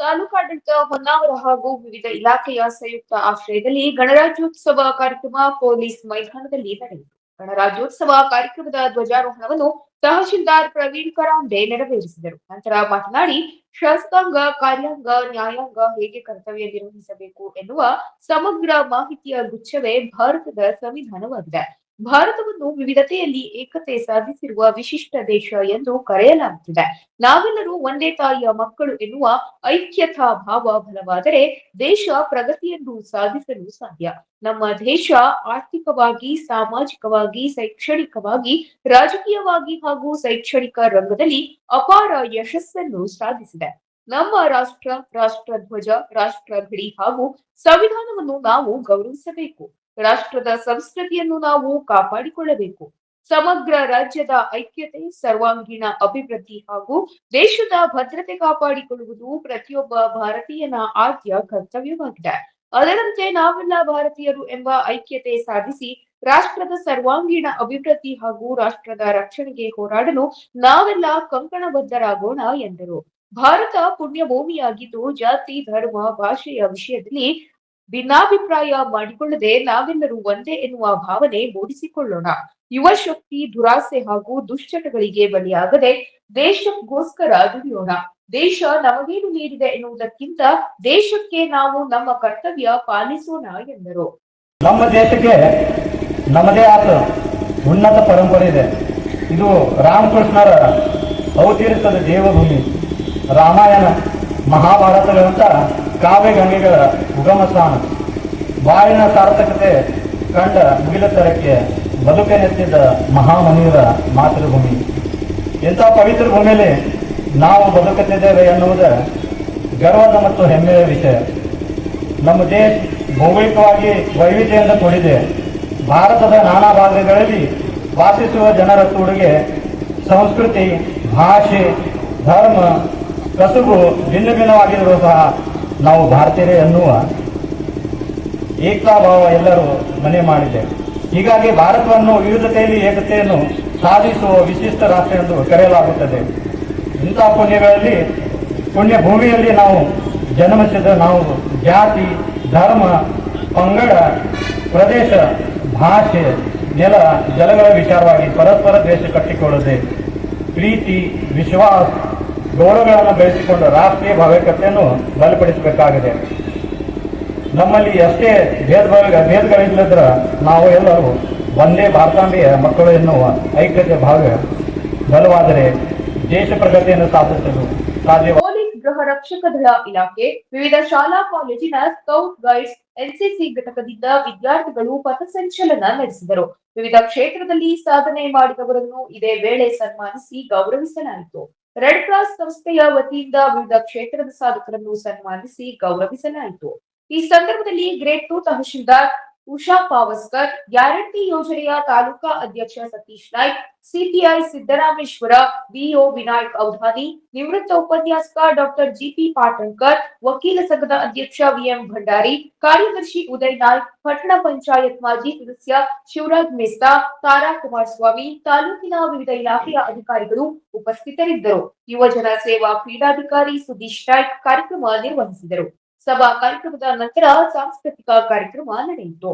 ತಾಲೂಕಾಡಳಿತ ಹೊನ್ನಾವರ ಹಾಗೂ ವಿವಿಧ ಇಲಾಖೆಯ ಸಂಯುಕ್ತ ಆಶ್ರಯದಲ್ಲಿ ಗಣರಾಜ್ಯೋತ್ಸವ ಕಾರ್ಯಕ್ರಮ ಪೊಲೀಸ್ ಮೈದಾನದಲ್ಲಿ ನಡೆಯಿತು. ಗಣರಾಜ್ಯೋತ್ಸವ ಕಾರ್ಯಕ್ರಮದ ಧ್ವಜಾರೋಹಣವನ್ನು ತಹಶೀಲ್ದಾರ್ ಪ್ರವೀಣ್ ಕರಾಂಡೆ ನೆರವೇರಿಸಿದರು. ನಂತರ ಮಾತನಾಡಿ, ಶಾಸಕಾಂಗ, ಕಾರ್ಯಾಂಗ, ನ್ಯಾಯಾಂಗ ಹೇಗೆ ಕರ್ತವ್ಯ ನಿರ್ವಹಿಸಬೇಕು ಎನ್ನುವ ಸಮಗ್ರ ಮಾಹಿತಿಯ ಗುಚ್ಛವೇ ಭಾರತದ ಸಂವಿಧಾನವಾಗಿದೆ. ಭಾರತವನ್ನು ವಿವಿಧತೆಯಲ್ಲಿ ಏಕತೆ ಸಾಧಿಸಿರುವ ವಿಶಿಷ್ಟ ದೇಶ ಎಂದು ಕರೆಯಲಾಗುತ್ತಿದೆ. ನಾವೆಲ್ಲರೂ ಒಂದೇ ತಾಯಿಯ ಮಕ್ಕಳು ಎನ್ನುವ ಐಕ್ಯತಾ ಭಾವ ಬಲವಾದರೆ ದೇಶ ಪ್ರಗತಿಯನ್ನು ಸಾಧಿಸಲು ಸಾಧ್ಯ. ನಮ್ಮ ದೇಶ ಆರ್ಥಿಕವಾಗಿ, ಸಾಮಾಜಿಕವಾಗಿ, ಶೈಕ್ಷಣಿಕವಾಗಿ, ರಾಜಕೀಯವಾಗಿ ಹಾಗೂ ಶೈಕ್ಷಣಿಕ ರಂಗದಲ್ಲಿ ಅಪಾರ ಯಶಸ್ಸನ್ನು ಸಾಧಿಸಿದೆ. ನಮ್ಮ ರಾಷ್ಟ್ರ, ರಾಷ್ಟ್ರಧ್ವಜ, ರಾಷ್ಟ್ರ ಗಡಿ ಹಾಗೂ ಸಂವಿಧಾನವನ್ನು ನಾವು ಗೌರವಿಸಬೇಕು. ರಾಷ್ಟ್ರದ ಸಂಸ್ಕೃತಿಯನ್ನು ನಾವು ಕಾಪಾಡಿಕೊಳ್ಳಬೇಕು. ಸಮಗ್ರ ರಾಜ್ಯದ ಐಕ್ಯತೆ, ಸರ್ವಾಂಗೀಣ ಅಭಿವೃದ್ಧಿ ಹಾಗೂ ದೇಶದ ಭದ್ರತೆ ಕಾಪಾಡಿಕೊಳ್ಳುವುದು ಪ್ರತಿಯೊಬ್ಬ ಭಾರತೀಯನ ಆದ್ಯ ಕರ್ತವ್ಯವಾಗಿದೆ. ಅದರಂತೆ ನಾವೆಲ್ಲ ಭಾರತೀಯರು ಎಂಬ ಐಕ್ಯತೆ ಸಾಧಿಸಿ ರಾಷ್ಟ್ರದ ಸರ್ವಾಂಗೀಣ ಅಭಿವೃದ್ಧಿ ಹಾಗೂ ರಾಷ್ಟ್ರದ ರಕ್ಷಣೆಗೆ ಹೋರಾಡಲು ನಾವೆಲ್ಲ ಕಂಕಣಬದ್ಧರಾಗೋಣ ಎಂದರು. ಭಾರತ ಪುಣ್ಯ ಭೂಮಿಯಾಗಿದ್ದು ಜಾತಿ, ಧರ್ಮ, ಭಾಷೆಯ ವಿಷಯದಲ್ಲಿ ಭಿನ್ನಾಭಿಪ್ರಾಯ ಮಾಡಿಕೊಳ್ಳದೆ ನಾವೆಲ್ಲರೂ ಒಂದೇ ಎನ್ನುವ ಭಾವನೆ ಮೂಡಿಸಿಕೊಳ್ಳೋಣ. ಯುವ ಶಕ್ತಿ ದುರಾಸೆ ಹಾಗೂ ದುಶ್ಚಟಗಳಿಗೆ ಬಲಿಯಾಗದೆ ದೇಶಕ್ಕೋಸ್ಕರ ದುಡಿಯೋಣ. ದೇಶ ನಮಗೇನು ನೀಡಿದೆ ಎನ್ನುವುದಕ್ಕಿಂತ ದೇಶಕ್ಕೆ ನಾವು ನಮ್ಮ ಕರ್ತವ್ಯ ಪಾಲಿಸೋಣ ಎಂದರು. ನಮ್ಮ ದೇಶಕ್ಕೆ ನಮ್ಮದೇ ಆದ ಉನ್ನತ ಪರಂಪರೆ ಇದೆ. ಇದು ರಾಮಕೃಷ್ಣರ ಅವತೀರಿಸದ ದೇವಭೂಮಿ. ರಾಮಾಯಣ, ಮಹಾಭಾರತಗಳಂತ ಕಾವ್ಯ ಗಂಗೆಗಳ ಉಗಮ ಸ್ಥಾನ. ಬಾಳಿನ ಸಾರ್ಥಕತೆ ಕಂಡ ಮುಗಿಲತರಕ್ಕೆ ಬದುಕನೆತ್ತಿದ್ದ ಮಹಾಮನಿಯರ ಮಾತೃಭೂಮಿ. ಇಂಥ ಪವಿತ್ರ ಭೂಮಿಯಲ್ಲಿ ನಾವು ಬದುಕುತ್ತಿದ್ದೇವೆ ಎನ್ನುವುದು ಗರ್ವದ ಮತ್ತು ಹೆಮ್ಮೆಯ ವಿಷಯ. ನಮ್ಮ ದೇಶ ಭೌಗೋಳಿಕವಾಗಿ ವೈವಿಧ್ಯದಿಂದ ಕೂಡಿದೆ. ಭಾರತದ ನಾನಾ ಭಾಗಗಳಲ್ಲಿ ವಾಸಿಸುವ ಜನರ ಕೂಡಿಗೆ ಸಂಸ್ಕೃತಿ, ಭಾಷೆ, ಧರ್ಮ, ಕಸುಬು ಭಿನ್ನ ಭಿನ್ನವಾಗಿದ್ದರೂ ಸಹ ನಾವು ಭಾರತೀಯರೇ ಎನ್ನುವ ಏಕತಾಭಾವ ಎಲ್ಲರೂ ಮನೆ ಮಾಡಿದೆ. ಹೀಗಾಗಿ ಭಾರತವನ್ನು ವಿವಿಧತೆಯಲ್ಲಿ ಏಕತೆಯನ್ನು ಸಾಧಿಸುವ ವಿಶಿಷ್ಟ ರಾಷ್ಟ್ರ ಎಂದು ಕರೆಯಲಾಗುತ್ತದೆ. ಇಂಥ ಪುಣ್ಯ ಭೂಮಿಯಲ್ಲಿ ನಾವು ಜನ್ಮಿಸಿದ ನಾವು ಜಾತಿ, ಧರ್ಮ, ಪಂಗಡ, ಪ್ರದೇಶ, ಭಾಷೆ, ನೆಲ, ಜಲಗಳ ವಿಚಾರವಾಗಿ ಪರಸ್ಪರ ದ್ವೇಷ ಕಟ್ಟಿಕೊಳ್ಳದೆ ಪ್ರೀತಿ, ವಿಶ್ವಾಸ, ಗೌರವಗಳನ್ನು ಬೆಳೆಸಿಕೊಂಡು ರಾಷ್ಟ್ರೀಯ ಭಾವೈಕ್ಯತೆಯನ್ನು ಬಲಪಡಿಸಬೇಕಾಗಿದೆ. ನಮ್ಮಲ್ಲಿ ಎಷ್ಟೇ ಭೇದಗಳಿಲ್ಲದ್ರ ನಾವು ಎಲ್ಲರೂ ಒಂದೇ ಭಾರತಾಂಬೆಯ ಮಕ್ಕಳು ಎನ್ನುವ ಐಕ್ಯತೆ ಭಾವ ಬಲವಾದರೆ ದೇಶ ಪ್ರಗತಿಯನ್ನು ಸಾಧಿಸಲು ಸಾಧ್ಯ. ಪೊಲೀಸ್ ಗೃಹ ರಕ್ಷಕ ದಳ ಇಲಾಖೆ ವಿವಿಧ ಶಾಲಾ ಕಾಲೇಜಿನ ಸ್ಕೌಟ್ ಗೈಡ್ಸ್ ಎನ್ಸಿಸಿ ಘಟಕದಿಂದ ವಿದ್ಯಾರ್ಥಿಗಳು ಪಥಸಂಚಲನ ನಡೆಸಿದರು. ವಿವಿಧ ಕ್ಷೇತ್ರದಲ್ಲಿ ಸಾಧನೆ ಮಾಡಿದವರನ್ನು ಇದೇ ವೇಳೆ ಸನ್ಮಾನಿಸಿ ಗೌರವಿಸಲಾಯಿತು. ರೆಡ್ ಕ್ರಾಸ್ ಸಂಸ್ಥೆಯ ವತಿಯಿಂದ ವಿವಿಧ ಕ್ಷೇತ್ರದ ಸಾಧಕರನ್ನು ಸನ್ಮಾನಿಸಿ ಗೌರವಿಸಲಾಯಿತು. ಈ ಸಂದರ್ಭದಲ್ಲಿ ಗ್ರೇಡ್ 2 ತಹಶೀಲ್ದಾರ್ ಉಷಾ ಪಾವಸ್ಕರ್, ಗ್ಯಾರಂಟಿ ಯೋಜನೆಯ ತಾಲೂಕಾ ಅಧ್ಯಕ್ಷ ಸತೀಶ್ ನಾಯ್ಕ್, ಸಿಪಿಐ ಸಿದ್ದರಾಮೇಶ್ವರ, ಬಿಒ ವಿನಾಯಕ್ ಔಧಾನಿ, ನಿವೃತ್ತ ಉಪನ್ಯಾಸಕ ಡಾಕ್ಟರ್ ಜಿಪಿ ಪಾಟಣ್ಕರ್, ವಕೀಲ ಸಂಘದ ಅಧ್ಯಕ್ಷ ವಿಎಂ ಭಂಡಾರಿ, ಕಾರ್ಯದರ್ಶಿ ಉದಯ್ ನಾಯ್ಕ್, ಪಟ್ಟಣ ಪಂಚಾಯತ್ ಮಾಜಿ ಸದಸ್ಯ ಶಿವರಾಜ್ ಮೆಸ್ತಾ, ತಾರಾ ಕುಮಾರಸ್ವಾಮಿ, ತಾಲೂಕಿನ ವಿವಿಧ ಇಲಾಖೆಯ ಅಧಿಕಾರಿಗಳು ಉಪಸ್ಥಿತರಿದ್ದರು. ಯುವಜನ ಸೇವಾ ಕ್ರೀಡಾಧಿಕಾರಿ ಸುದೀಶ್ ನಾಯ್ಕ್ ಕಾರ್ಯಕ್ರಮ ನಿರ್ವಹಿಸಿದರು. ಸಭಾ ಕಾರ್ಯಕ್ರಮದ ನಂತರ ಸಾಂಸ್ಕೃತಿಕ ಕಾರ್ಯಕ್ರಮ ನಡೆಯಿತು.